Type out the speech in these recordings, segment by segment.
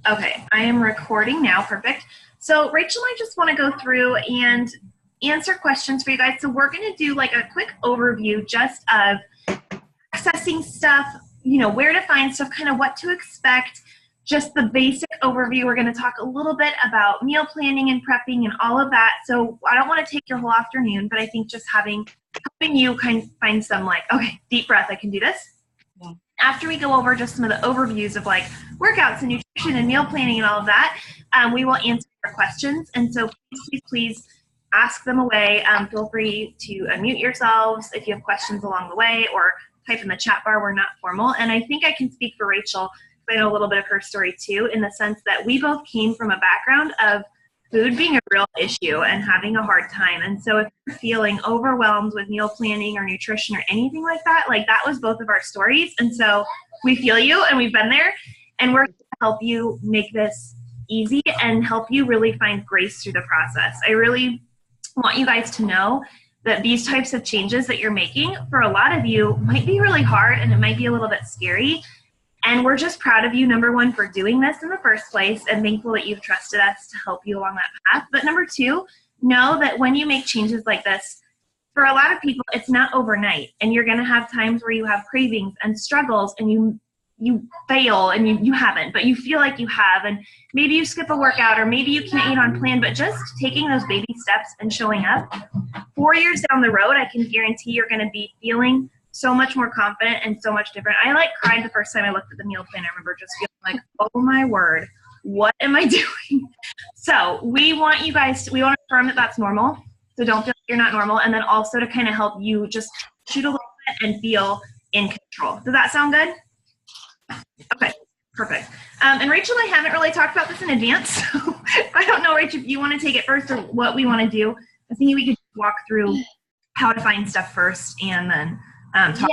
Okay, I am recording now. Perfect. So Rachel and I just want to go through and answer questions for you guys. So we're going to do like a quick overview just of accessing stuff, where to find stuff, kind of what to expect, just the basic overview. We're going to talk a little bit about meal planning and prepping and all of that. So I don't want to take your whole afternoon, but I think just helping you kind of find some okay, deep breath, I can do this. Yeah. After we go over just some of the overviews of like workouts and nutrition and meal planning and all of that, we will answer your questions. And so please ask them away. Feel free to unmute yourselves if you have questions along the way, or type in the chat bar. We're not formal. And I think I can speak for Rachel, because I know a little bit of her story too, in the sense that we both came from a background of food being a real issue and having a hard time. And so if you're feeling overwhelmed with meal planning or nutrition or anything like that was both of our stories. And so we feel you, and we've been there, and we're going to help you make this easy and help you really find grace through the process. I really want you guys to know that these types of changes that you're making for a lot of you might be really hard, and it might be a little bit scary. And we're just proud of you, number one, for doing this in the first place, and thankful that you've trusted us to help you along that path. But number two, know that when you make changes like this, for a lot of people, it's not overnight. And you're going to have times where you have cravings and struggles, and you fail, and you haven't, but you feel like you have. And maybe you skip a workout, or maybe you can't eat on plan, but just taking those baby steps and showing up, 4 years down the road, I can guarantee you're going to be feeling so much more confident and so much different. I cried the first time I looked at the meal plan. I remember just feeling like, oh my word, what am I doing? So we want you guys we want to affirm that that's normal. So don't feel like you're not normal. And then also to kind of help you just shoot a little bit and feel in control. Does that sound good? Okay, perfect. And Rachel and I haven't really talked about this in advance. So I don't know, Rachel, if you want to take it first or what we want to do. I think we could walk through how to find stuff first, and then talk.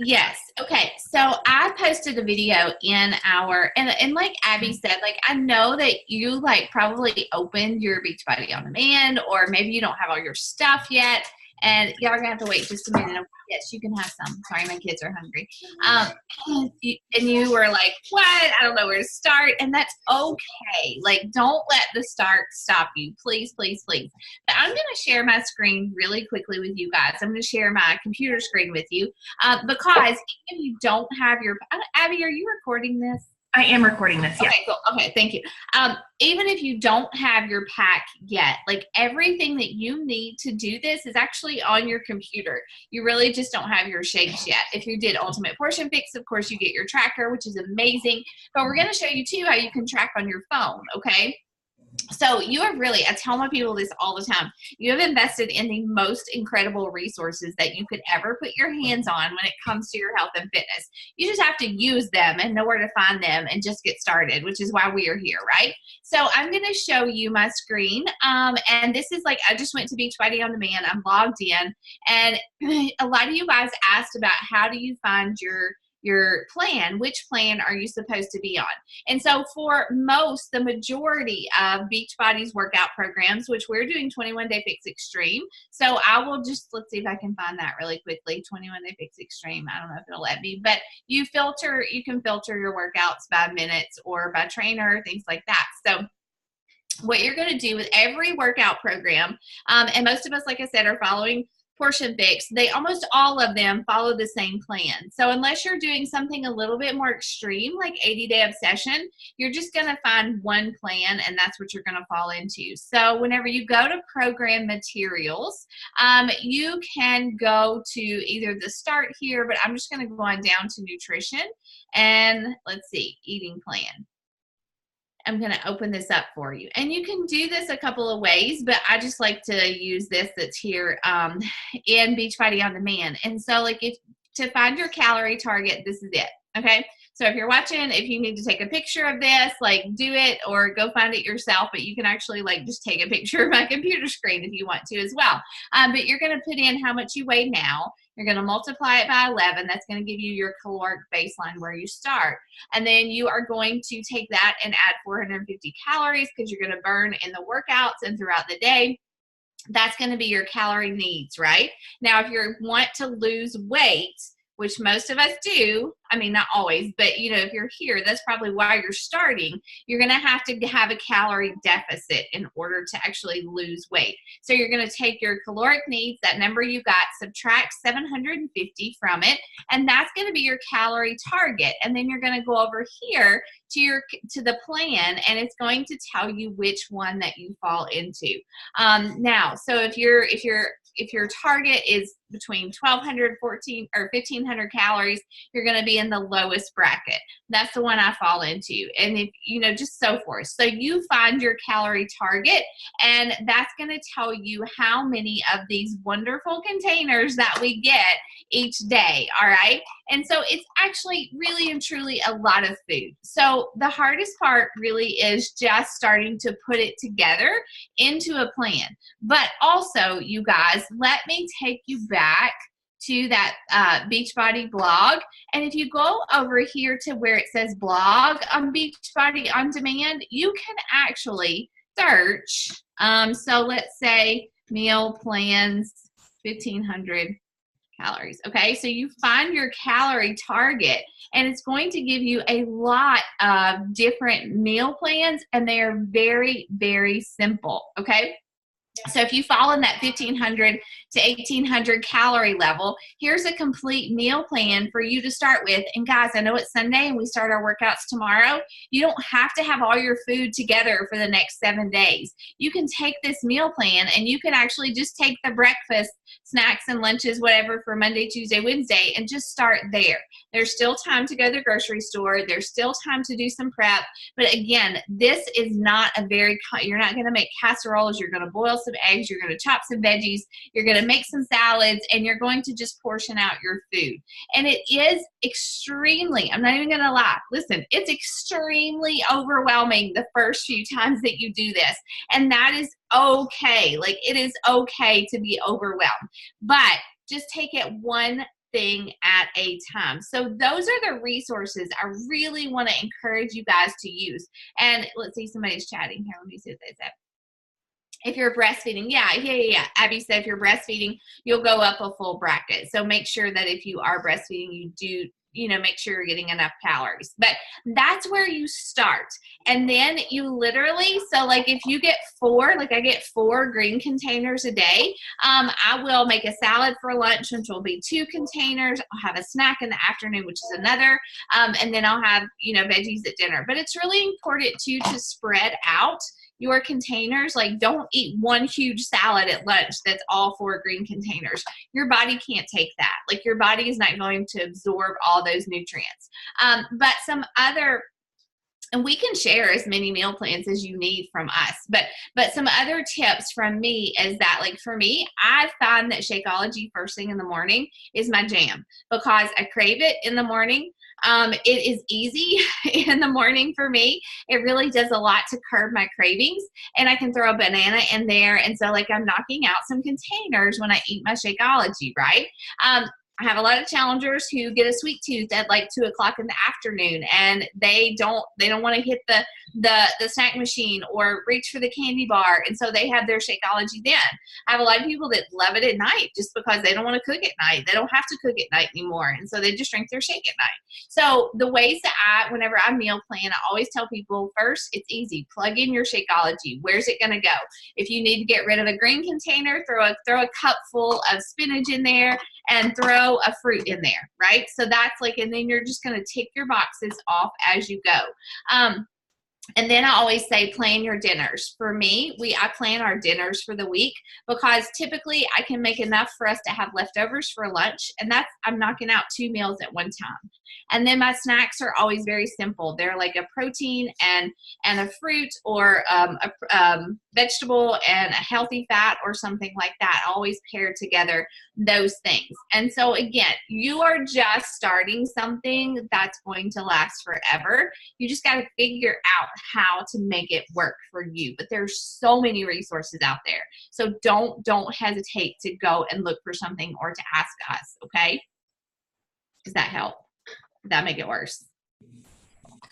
Yes. Okay. So I posted a video in our, and like Abby said, I know that you probably opened your Beachbody On Demand, or maybe you don't have all your stuff yet, and y'all are gonna have to wait just a minute. Yes, you can have some. Sorry, my kids are hungry. And you were like, what? I don't know where to start. And that's okay. Don't let the start stop you. Please, please, please. But I'm going to share my screen really quickly with you guys. I'm going to share my computer screen with you because even if you don't have your, Abby, are you recording this? I am recording this, yeah. Okay, cool. Okay, thank you. Even if you don't have your pack yet, everything that you need to do this is actually on your computer. You really just don't have your shakes yet. If you did Ultimate Portion Fix, of course, you get your tracker, which is amazing. But we're going to show you, too, how you can track on your phone, okay? So you have really, I tell my people this all the time, you have invested in the most incredible resources that you could ever put your hands on when it comes to your health and fitness. You just have to use them and know where to find them and just get started, which is why we are here, right? So I'm going to show you my screen. And this is I just went to Beachbody On Demand. I'm logged in. And a lot of you guys asked about how do you find your plan, which plan are you supposed to be on? And so for the majority of Beachbody's workout programs, which we're doing 21 Day Fix Extreme. So I will just, let's see if I can find that really quickly, 21 Day Fix Extreme. I don't know if it'll let me, but you can filter your workouts by minutes or by trainer, things like that. So what you're going to do with every workout program, and most of us, like I said, are following Portion Fix, they almost all of them follow the same plan. So unless you're doing something a little bit more extreme, like 80-day obsession, you're just going to find one plan, and that's what you're going to fall into. So whenever you go to program materials, you can go to either the start here, but I'm just going to go on down to nutrition, and let's see, eating plan. I'm going to open this up for you. And you can do this a couple of ways, but I just like to use this that's here in Beachbody On Demand. And so to find your calorie target, this is it. Okay. So if you're watching, if you need to take a picture of this, do it or go find it yourself, but you can actually just take a picture of my computer screen if you want to as well. But you're going to put in how much you weigh now. You're going to multiply it by 11. That's going to give you your caloric baseline where you start. And then you are going to take that and add 450 calories because you're going to burn in the workouts and throughout the day. That's going to be your calorie needs, right? Now, if you want to lose weight, which most of us do, I mean, not always, but you know, if you're here, that's probably why you're starting. You're going to have a calorie deficit in order to actually lose weight. So you're going to take your caloric needs, that number you got, subtract 750 from it, and that's going to be your calorie target. And then you're going to go over here to the plan, and it's going to tell you which one that you fall into. Now, so if your target is between 1,200, 14, or 1,500 calories, you're going to be in the lowest bracket. That's the one I fall into. And if, you know, just so forth. So you find your calorie target, and that's going to tell you how many of these wonderful containers that we get each day. All right. And so it's actually really and truly a lot of food. So the hardest part really is just starting to put it together into a plan. But also, you guys, let me take you back to that Beachbody blog. And if you go over here to where it says blog on Beachbody On Demand, you can actually search. So let's say meal plans, 1,500 calories. Okay, so you find your calorie target, and it's going to give you a lot of different meal plans, and they are very, very simple. Okay. So if you fall in that 1,500 to 1,800 calorie level, here's a complete meal plan for you to start with. And guys, I know it's Sunday and we start our workouts tomorrow. You don't have to have all your food together for the next 7 days. You can take this meal plan, and you can actually just take the breakfast, snacks, and lunches, whatever, for Monday, Tuesday, Wednesday, and just start there. There's still time to go to the grocery store. There's still time to do some prep. But again, this is not you're not going to make casseroles. You're going to boil some eggs. You're going to chop some veggies. You're going to make some salads, and you're going to just portion out your food. And it is extremely, I'm not even going to lie. Listen, it's extremely overwhelming the first few times that you do this. And that is okay. Like, it is okay to be overwhelmed, but just take it one thing at a time. So those are the resources I really want to encourage you guys to use. And let's see, somebody's chatting here. Let me see what they said. If you're breastfeeding, yeah. Abby said if you're breastfeeding, you'll go up a full bracket. So make sure that if you are breastfeeding, you do, you know, make sure you're getting enough calories. But that's where you start. And then you literally, so like if you get 4, like I get 4 green containers a day, I will make a salad for lunch, which will be 2 containers. I'll have a snack in the afternoon, which is another. And then I'll have, you know, veggies at dinner. But it's really important too to spread out your containers. Like, don't eat one huge salad at lunch that's all 4 green containers. Your body can't take that. Like, your body is not going to absorb all those nutrients. But some other, and we can share as many meal plans as you need from us. But some other tips from me is that, like, for me, I find that Shakeology first thing in the morning is my jam, because I crave it in the morning. It is easy in the morning for me. It really does a lot to curb my cravings, and I can throw a banana in there. And so, like, I'm knocking out some containers when I eat my Shakeology, right? I have a lot of challengers who get a sweet tooth at like 2 o'clock in the afternoon, and they don't want to hit the snack machine or reach for the candy bar, and so they have their Shakeology then. I have a lot of people that love it at night just because they don't want to cook at night. They don't have to cook at night anymore, and so they just drink their shake at night. So the ways that whenever I meal plan, I always tell people, first, it's easy. Plug in your Shakeology. Where's it going to go? If you need to get rid of a green container, throw a cup full of spinach in there and throw a fruit in there, right? So that's like, and then you're just going to tick your boxes off as you go. And then I always say, plan your dinners. For me, I plan our dinners for the week, because typically I can make enough for us to have leftovers for lunch. And I'm knocking out 2 meals at one time. And then my snacks are always very simple. They're like a protein and a fruit, or a vegetable and a healthy fat, or something like that. I always pair together those things. And so again, you are just starting something that's going to last forever. You just got to figure out how to make it work for you. But there's so many resources out there. So don't hesitate to go and look for something or to ask us, okay? Does that help? Did that make it worse?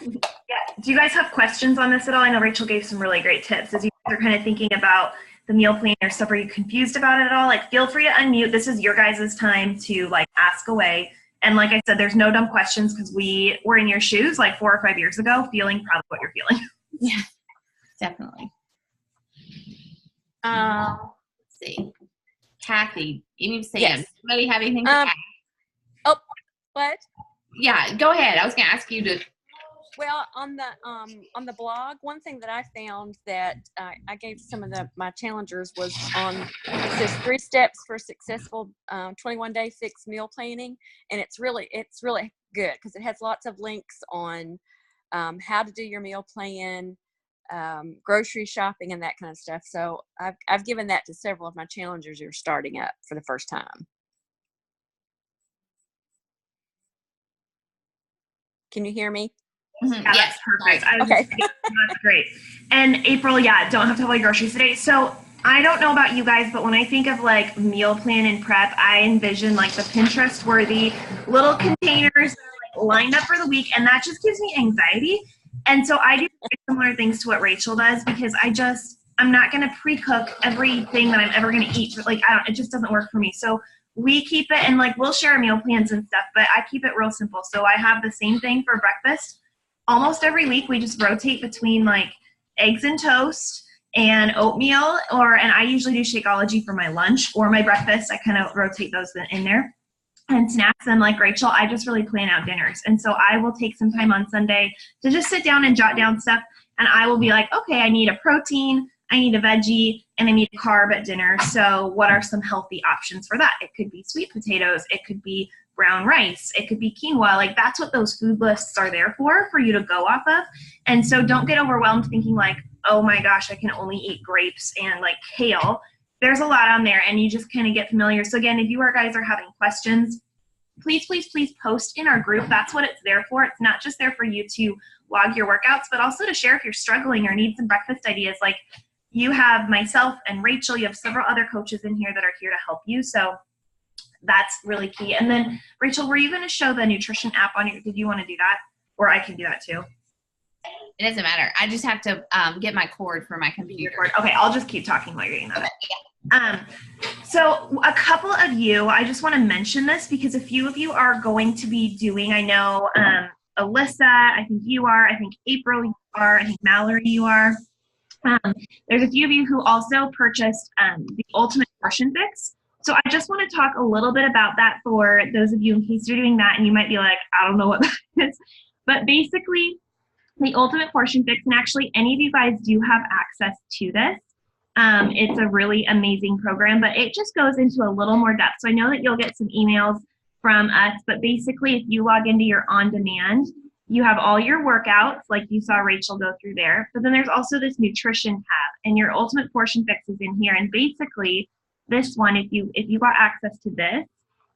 Yeah. Do you guys have questions on this at all? I know Rachel gave some really great tips. As you guys are kind of thinking about the meal plan or stuff, are you confused about it at all? Like, feel free to unmute. This is your guys' time to like ask away And like I said, there's no dumb questions because we were in your shoes like 4 or 5 years ago, feeling probably what you're feeling. Yeah, definitely. Let's see. Kathy, you Sam. Yes. Anybody have anything to add? Oh, what? Yeah, go ahead. I was going to ask you to. Well, on the blog, one thing that I found that I gave some of my challengers was it says 3 steps for successful 21-day fixed meal planning, and it's really good because it has lots of links on how to do your meal plan, grocery shopping, and that kind of stuff. So I've given that to several of my challengers who are starting up for the first time. Can you hear me? Mm-hmm. Yeah, Yes, perfect. okay. That's great. And April, yeah, don't have to buy groceries today. So I don't know about you guys, but when I think of like meal plan and prep, I envision like the Pinterest worthy little containers that are like lined up for the week, and that just gives me anxiety. And so I do similar things to what Rachel does because I'm not going to pre-cook everything that I'm ever going to eat. Like it just doesn't work for me. So we keep it, and like we'll share meal plans and stuff, but I keep it real simple. So I have the same thing for breakfast. Almost every week we just rotate between like eggs and toast and oatmeal, and I usually do Shakeology for my lunch or my breakfast. I kind of rotate those in there. And snacks, and like Rachel, I just really plan out dinners. And so I will take some time on Sunday to just sit down and jot down stuff, and I will be like, okay, I need a protein, I need a veggie, and I need a carb at dinner. So what are some healthy options for that? It could be sweet potatoes, it could be brown rice, it could be quinoa. Like that's what those food lists are there for you to go off of. And so don't get overwhelmed thinking like, oh my gosh, I can only eat grapes and like kale. There's a lot on there, and you just kind of get familiar. So again, if you guys are having questions, please post in our group. That's what it's there for. It's not just there for you to log your workouts, but also to share if you're struggling or need some breakfast ideas. Like you have myself and Rachel, you have several other coaches in here that are here to help you. So that's really key. And then Rachel, were you going to show the nutrition app on did you want to do that? Or I can do that too. It doesn't matter. I just have to get my cord for my computer. Okay, I'll just keep talking while you're getting that. So a couple of you, I just want to mention this because a few of you are going to be doing, I know Alyssa, I think you are, I think April you are, I think Mallory you are. There's a few of you who also purchased the Ultimate Portion Fix. So I just want to talk a little bit about that for those of you in case you're doing that and you might be like, I don't know what that is. But basically, the Ultimate Portion Fix, and actually any of you guys do have access to this. It's a really amazing program, but it just goes into a little more depth. So I know that you'll get some emails from us, but basically if you log into your on-demand, you have all your workouts, like you saw Rachel go through there, but then there's also this nutrition tab, and your Ultimate Portion Fix is in here. And basically this one, if you got access to this,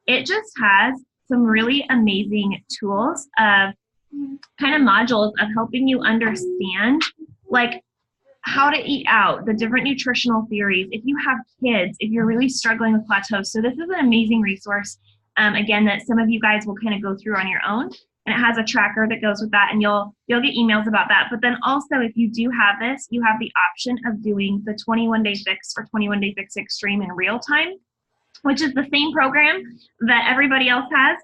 it just has some really amazing tools of kind of modules of helping you understand like how to eat out, the different nutritional theories, if you have kids, if you're really struggling with plateaus. So this is an amazing resource, again, that some of you guys will kind of go through on your own. And it has a tracker that goes with that, and you'll get emails about that. But then also, if you do have this, you have the option of doing the 21-day fix or 21-day fix extreme in real time, which is the same program that everybody else has,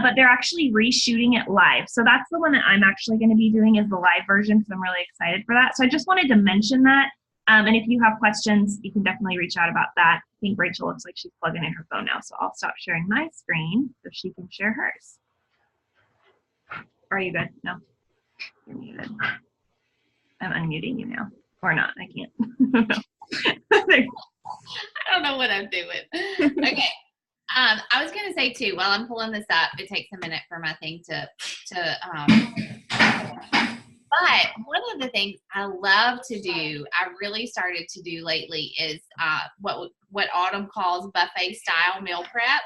but they're actually reshooting it live. So that's the one that I'm actually going to be doing, is the live version, because I'm really excited for that. So I just wanted to mention that. And if you have questions, you can definitely reach out about that. I think Rachel looks like she's plugging in her phone now, so I'll stop sharing my screen so she can share hers. Are you good? No, you're muted. I'm unmuting you now. Or not, I can't. I don't know what I'm doing. Okay. I was going to say too, while I'm pulling this up, it takes a minute for my thing to but one of the things I love to do, I really started to do lately, is what Autumn calls buffet style meal prep.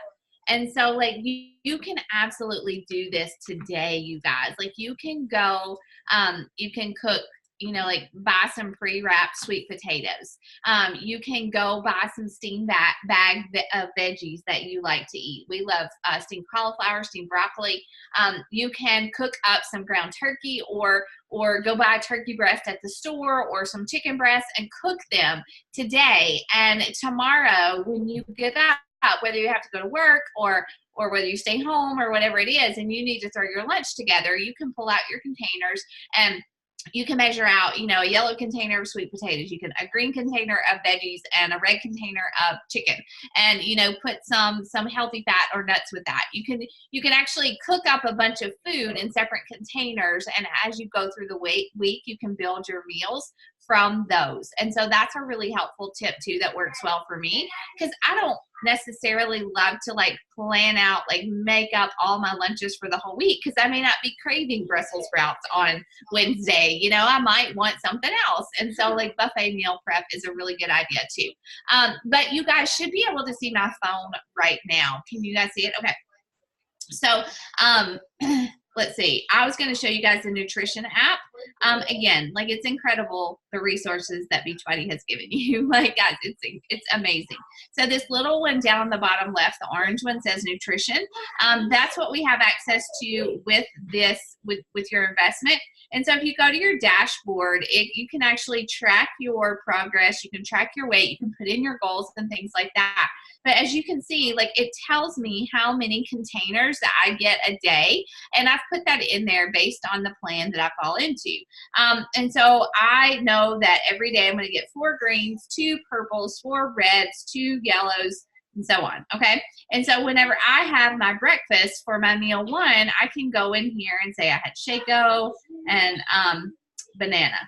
And so like you can absolutely do this today, you guys. Like you can go, you can cook, like buy some pre-wrapped sweet potatoes. You can go buy some steamed bag of veggies that you like to eat. We love steamed cauliflower, steamed broccoli. You can cook up some ground turkey or go buy a turkey breast at the store or some chicken breasts and cook them today. And tomorrow when you get out, whether you have to go to work or or whether you stay home or whatever it is, and you need to throw your lunch together, you can pull out your containers and you can measure out, you know, a yellow container of sweet potatoes, a green container of veggies, and a red container of chicken, and, you know, put some healthy fat or nuts with that. You can actually cook up a bunch of food in separate containers, and as you go through the week, you can build your meals from those. And so that's a really helpful tip too that works well for me, because I don't necessarily love to like plan out, like make up all my lunches for the whole week, because I may not be craving Brussels sprouts on Wednesday. You know, I might want something else. And so like buffet meal prep is a really good idea too. But you guys should be able to see my phone right now. Can you guys see it? Okay. So let's see. I was going to show you guys the nutrition app. Again, like it's incredible the resources that Beachbody has given you. Like guys, it's amazing. So this little one down on the bottom left, the orange one says nutrition. That's what we have access to with this, with your investment. And so if you go to your dashboard, you can actually track your progress. You can track your weight. You can put in your goals and things like that. But as you can see, like it tells me how many containers that I get a day. And I've put that in there based on the plan that I fall into. And so I know that every day I'm going to get 4 greens, 2 purples, 4 reds, 2 yellows, and so on. Okay. And so whenever I have my breakfast for my meal 1, I can go in here and say I had Shaco and banana.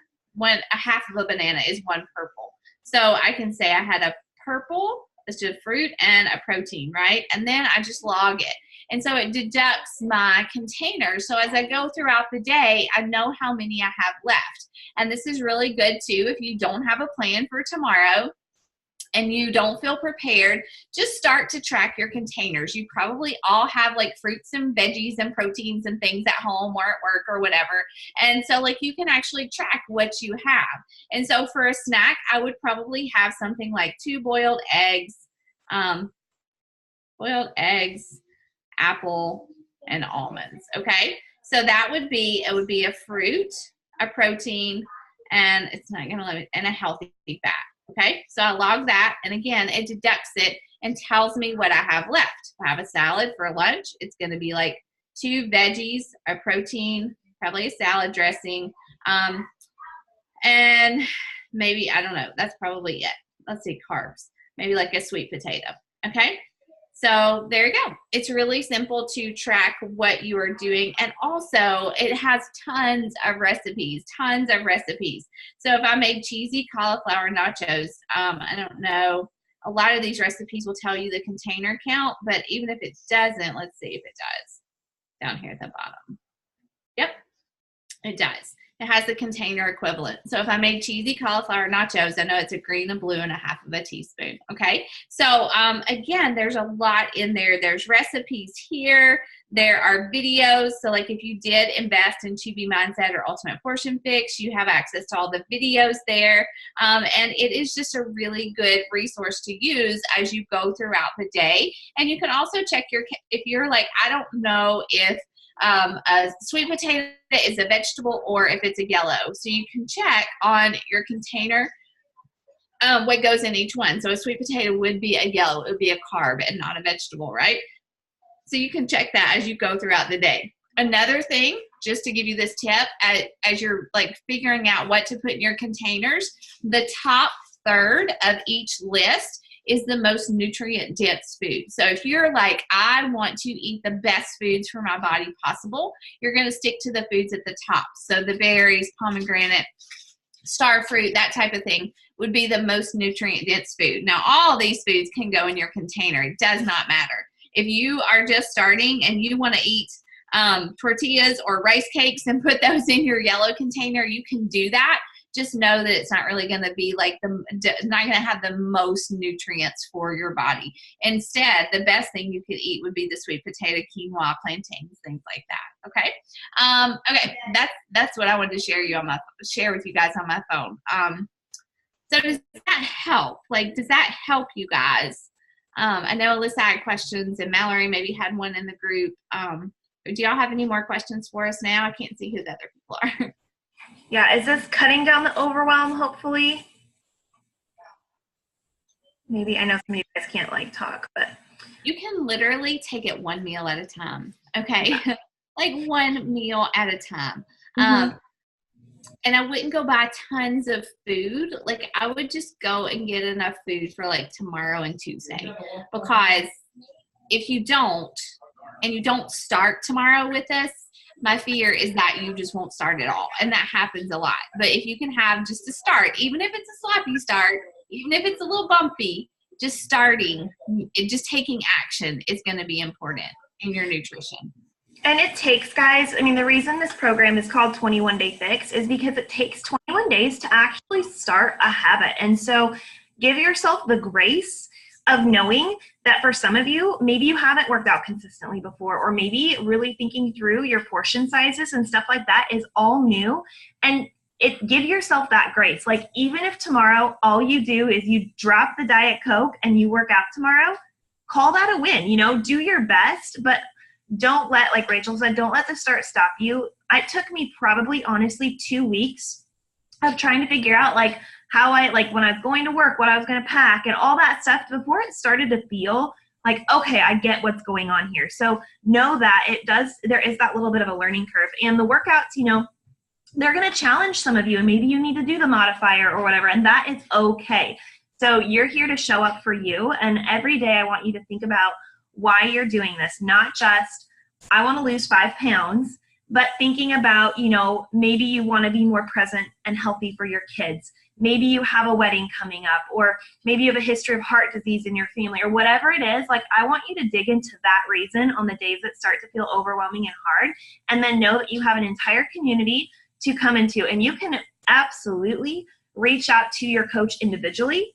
A half of a banana is 1 purple. So I can say I had a purple, it's a fruit and a protein, right? And then I just log it. And so it deducts my containers. So as I go throughout the day, I know how many I have left. And this is really good too if you don't have a plan for tomorrow and you don't feel prepared, just start to track your containers. You probably all have like fruits and veggies and proteins and things at home or at work or whatever. And so like you can actually track what you have. And so for a snack, I would probably have something like 2 boiled eggs, apple, and almonds. Okay. So that would be, it would be a fruit, a protein, and it's not going to let me, and a healthy fat. Okay, so I log that, and again, it deducts it and tells me what I have left. If I have a salad for lunch, it's going to be like 2 veggies, a protein, probably a salad dressing, and maybe, I don't know, that's probably it. Let's see, carbs, maybe like a sweet potato. Okay, so there you go. It's really simple to track what you are doing. And also it has tons of recipes. So if I made cheesy cauliflower nachos, I don't know, a lot of these recipes will tell you the container count, but even if it doesn't, let's see if it does down here at the bottom. Yep, it does. It has the container equivalent. So if I made cheesy cauliflower nachos, I know it's a green, a blue, and a half of a teaspoon. Okay. So again, there's a lot in there. There's recipes here. There are videos. So like if you did invest in 2B Mindset or Ultimate Portion Fix, you have access to all the videos there. And it is just a really good resource to use as you go throughout the day. And you can also check if you're like, I don't know if a sweet potato is a vegetable or if it's a yellow. So you can check on your container what goes in each one. So a sweet potato would be a yellow. It would be a carb and not a vegetable, right? So you can check that as you go throughout the day. Another thing, just to give you this tip, as you're like figuring out what to put in your containers, the top third of each list is the most nutrient dense food. So if you're like, I want to eat the best foods for my body possible, you're going to stick to the foods at the top. So the berries, pomegranate, star fruit, that type of thing would be the most nutrient dense food. Now, all these foods can go in your container. It does not matter. If you are just starting and you want to eat tortillas or rice cakes and put those in your yellow container, you can do that. Just know that it's not really going to be like not going to have the most nutrients for your body. Instead, the best thing you could eat would be the sweet potato, quinoa, plantains, things like that. Okay. Okay. That's what I wanted to share with you guys on my phone. So does that help? Like, does that help you guys? I know Alyssa had questions and Mallory maybe had one in the group. Do y'all have any more questions for us now? I can't see who the other people are. Yeah, is this cutting down the overwhelm, hopefully? Maybe, I know some of you guys can't like talk, but You can literally take it one meal at a time. Okay. Like one meal at a time. And I wouldn't go buy tons of food. Like I would just go and get enough food for like tomorrow and Tuesday, because if you don't, and you don't start tomorrow with this, my fear is that you just won't start at all. And that happens a lot. But if you can have just a start, even if it's a sloppy start, even if it's a little bumpy, just starting, just taking action is going to be important in your nutrition. And it takes, guys, I mean, the reason this program is called 21 Day Fix is because it takes 21 days to actually start a habit. And so give yourself the grace of knowing that for some of you, maybe you haven't worked out consistently before, or maybe really thinking through your portion sizes and stuff like that is all new. And give yourself that grace. Like, even if tomorrow all you do is you drop the Diet Coke and you work out tomorrow, call that a win. You know, do your best, but don't let, like Rachel said, don't let the start stop you. It took me probably, honestly, 2 weeks of trying to figure out, like, how when I was going to work, what I was going to pack and all that stuff before it started to feel like, okay, I get what's going on here. So know that there is that little bit of a learning curve. And the workouts, you know, they're going to challenge some of you, and maybe you need to do the modifier or whatever, and that is okay. So you're here to show up for you. And every day I want you to think about why you're doing this, not just, I want to lose 5 pounds, but thinking about, you know, maybe you want to be more present and healthy for your kids. Maybe you have a wedding coming up, or maybe you have a history of heart disease in your family, or whatever it is. Like, I want you to dig into that reason on the days that start to feel overwhelming and hard, and then know that you have an entire community to come into. And you can absolutely reach out to your coach individually.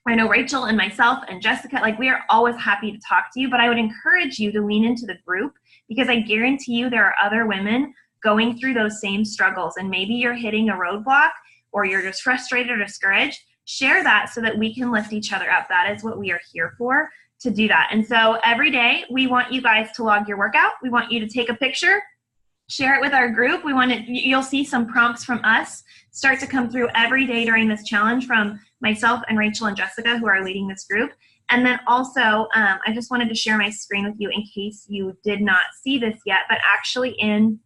I know Rachel and myself and Jessica, like, we are always happy to talk to you, but I would encourage you to lean into the group, because I guarantee you there are other women going through those same struggles, and maybe you're hitting a roadblock, or you're just frustrated or discouraged. Share that so that we can lift each other up. That is what we are here for, to do that. And so every day we want you guys to log your workout. We want you to take a picture, share it with our group. You'll see some prompts from us start to come through every day during this challenge from myself and Rachel and Jessica, who are leading this group. And then also, I just wanted to share my screen with you in case you did not see this yet, but actually in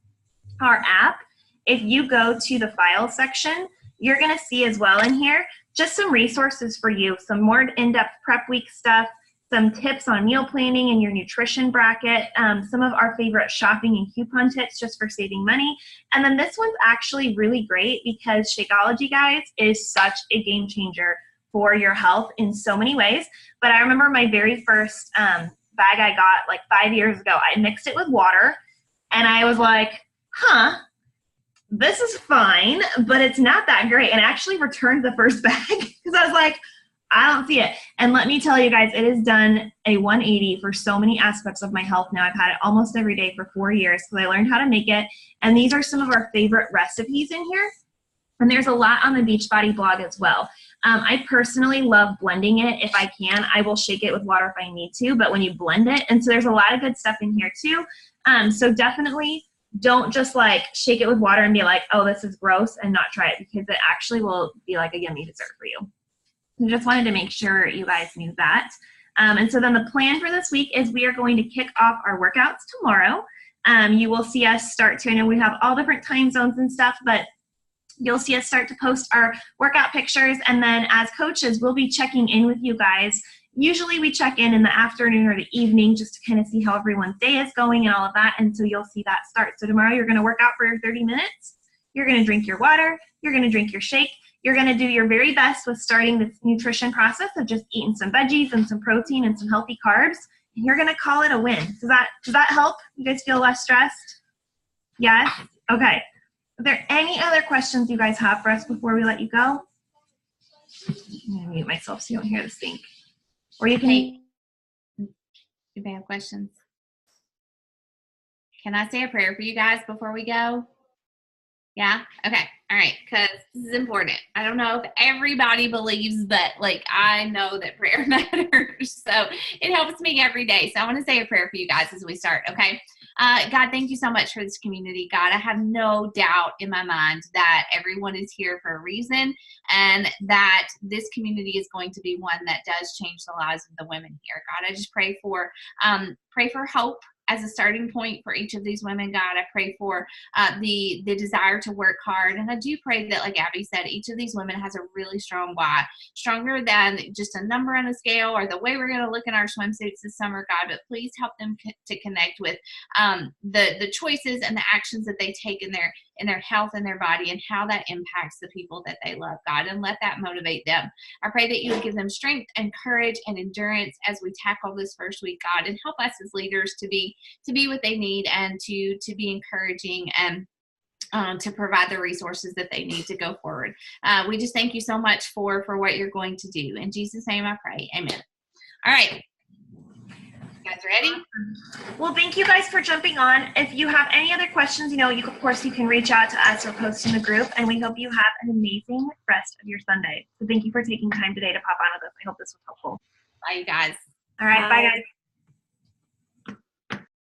our app, if you go to the file section, you're going to see as well in here just some resources for you, some more in-depth prep week stuff, some tips on meal planning and your nutrition bracket, some of our favorite shopping and coupon tips just for saving money. And then this one's actually really great because Shakeology, guys, is such a game changer for your health in so many ways. But I remember my very first bag I got like 5 years ago. I mixed it with water, and I was like, this is fine, but it's not that great. And I actually returned the first bag because I was like, I don't see it. And let me tell you guys, it has done a 180 for so many aspects of my health now. I've had it almost every day for 4 years because I learned how to make it. And these are some of our favorite recipes in here. And there's a lot on the Beachbody blog as well. I personally love blending it. If I can, I will shake it with water if I need to, but when you blend it, and so there's a lot of good stuff in here too. So definitely don't just like shake it with water and be like, oh, this is gross, and not try it, because it actually will be like a yummy dessert for you. I just wanted to make sure you guys knew that. And so then the plan for this week is we are going to kick off our workouts tomorrow. You will see us start to, I know we have all different time zones and stuff, but you'll see us start to post our workout pictures. And then as coaches, we'll be checking in with you guys. Usually we check in the afternoon or the evening just to kind of see how everyone's day is going and all of that. And so you'll see that start. So tomorrow you're going to work out for your 30 minutes. You're going to drink your water. You're going to drink your shake. You're going to do your very best with starting this nutrition process of just eating some veggies and some protein and some healthy carbs. And you're going to call it a win. Does that help? You guys feel less stressed? Yes? Okay. Are there any other questions you guys have for us before we let you go? I'm going to mute myself so you don't hear the sink. Or you can Do they have questions? Can I say a prayer for you guys before we go? Yeah? Okay. All right. Because this is important. I don't know if everybody believes that. Like, I know that prayer matters. So it helps me every day. So I want to say a prayer for you guys as we start. Okay. God, thank you so much for this community. God, I have no doubt in my mind that everyone is here for a reason, and that this community is going to be one that does change the lives of the women here. God, I just pray for hope as a starting point for each of these women. God, I pray for the desire to work hard. And I do pray that, like Abby said, each of these women has a really strong why, stronger than just a number on a scale or the way we're going to look in our swimsuits this summer, God. But please help them to connect with the choices and the actions that they take in their health and their body, and how that impacts the people that they love, God, and let that motivate them. I pray that you would give them strength and courage and endurance as we tackle this first week, God, and help us as leaders to be what they need, and to be encouraging, and to provide the resources that they need to go forward. We just thank you so much for what you're going to do. In Jesus' name I pray, amen. All right. You guys ready? Well, thank you guys for jumping on. If you have any other questions, of course, you can reach out to us or post in the group, and we hope you have an amazing rest of your Sunday. So thank you for taking time today to pop on with us. I hope this was helpful. Bye, you guys. All right. Bye guys.